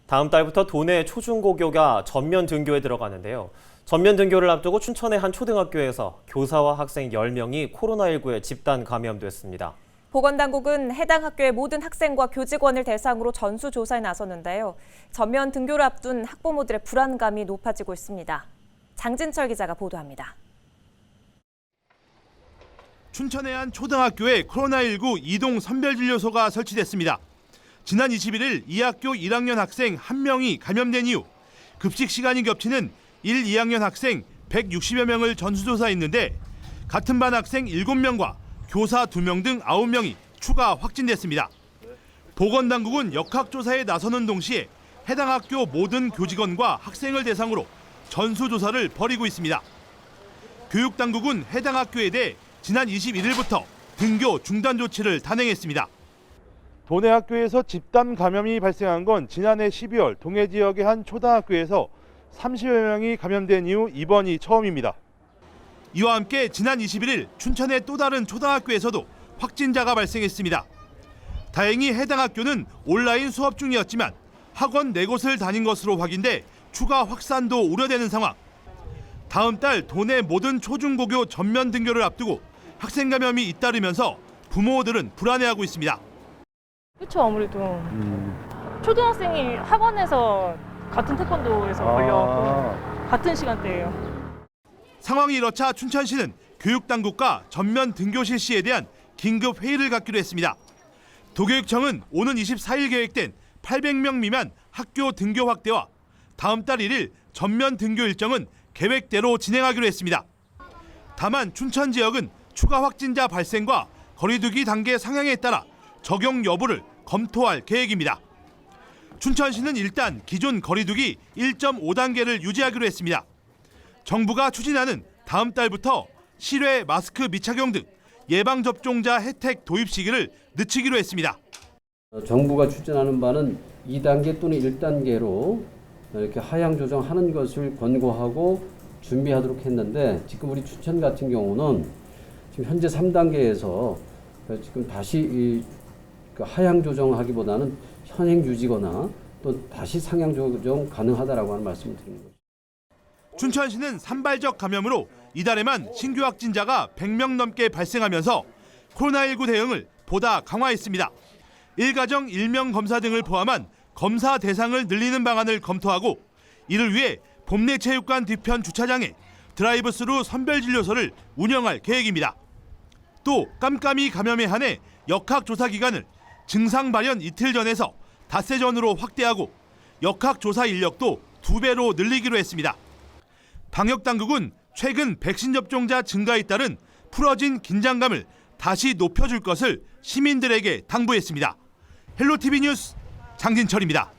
다음 달부터 도내 초중고교가 전면 등교에 들어가는데요. 전면 등교를 앞두고 춘천의 한 초등학교에서 교사와 학생 10명이 코로나19에 집단 감염됐습니다. 보건당국은 해당 학교의 모든 학생과 교직원을 대상으로 전수조사에 나섰는데요. 전면 등교를 앞둔 학부모들의 불안감이 높아지고 있습니다. 장진철 기자가 보도합니다. 춘천의 한 초등학교에 코로나19 이동 선별진료소가 설치됐습니다. 지난 21일 이 학교 1학년 학생 1명이 감염된 이후 급식 시간이 겹치는 1, 2학년 학생 160여 명을 전수조사했는데 같은 반 학생 7명과 교사 2명 등 9명이 추가 확진됐습니다. 보건당국은 역학조사에 나서는 동시에 해당 학교 모든 교직원과 학생을 대상으로 전수조사를 벌이고 있습니다. 교육당국은 해당 학교에 대해 지난 21일부터 등교 중단 조치를 단행했습니다. 도내 학교에서 집단 감염이 발생한 건 지난해 12월 동해 지역의 한 초등학교에서 30여 명이 감염된 이후 이번이 처음입니다. 이와 함께 지난 21일 춘천의 또 다른 초등학교에서도 확진자가 발생했습니다. 다행히 해당 학교는 온라인 수업 중이었지만 학원 4곳을 다닌 것으로 확인돼 추가 확산도 우려되는 상황. 다음 달 도내 모든 초중고교 전면 등교를 앞두고 학생 감염이 잇따르면서 부모들은 불안해하고 있습니다. 그렇죠. 아무래도 초등학생이 학원에서 같은 태권도에서 걸려갖고 같은 시간대예요. 상황이 이렇자 춘천시는 교육당국과 전면 등교 실시에 대한 긴급 회의를 갖기로 했습니다. 도교육청은 오는 24일 계획된 800명 미만 학교 등교 확대와 다음 달 1일 전면 등교 일정은 계획대로 진행하기로 했습니다. 다만 춘천 지역은 추가 확진자 발생과 거리두기 단계 상향에 따라 적용 여부를 검토할 계획입니다. 춘천시는 일단 기존 거리두기 1.5단계를 유지하기로 했습니다. 정부가 추진하는 다음 달부터 실외 마스크 미착용 등 예방접종자 혜택 도입 시기를 늦추기로 했습니다. 정부가 추진하는 바는 2단계 또는 1단계로 이렇게 하향 조정하는 것을 권고하고 준비하도록 했는데 지금 우리 춘천 같은 경우는 지금 현재 3단계에서 지금 다시 하향 조정하기보다는 현행 유지거나 또 다시 상향 조정 가능하다라고 하는 말씀을 드리는 거죠. 춘천시는 산발적 감염으로 이달에만 신규 확진자가 100명 넘게 발생하면서 코로나19 대응을 보다 강화했습니다. 1가정 1명 검사 등을 포함한 검사 대상을 늘리는 방안을 검토하고 이를 위해 봄내체육관 뒤편 주차장에 드라이브스루 선별진료소를 운영할 계획입니다. 또 깜깜이 감염에 한해 역학조사 기간을 증상 발현 이틀 전에서 닷새 전으로 확대하고 역학조사 인력도 2배로 늘리기로 했습니다. 방역당국은 최근 백신 접종자 증가에 따른 풀어진 긴장감을 다시 높여줄 것을 시민들에게 당부했습니다. 헬로티비 뉴스 장진철입니다.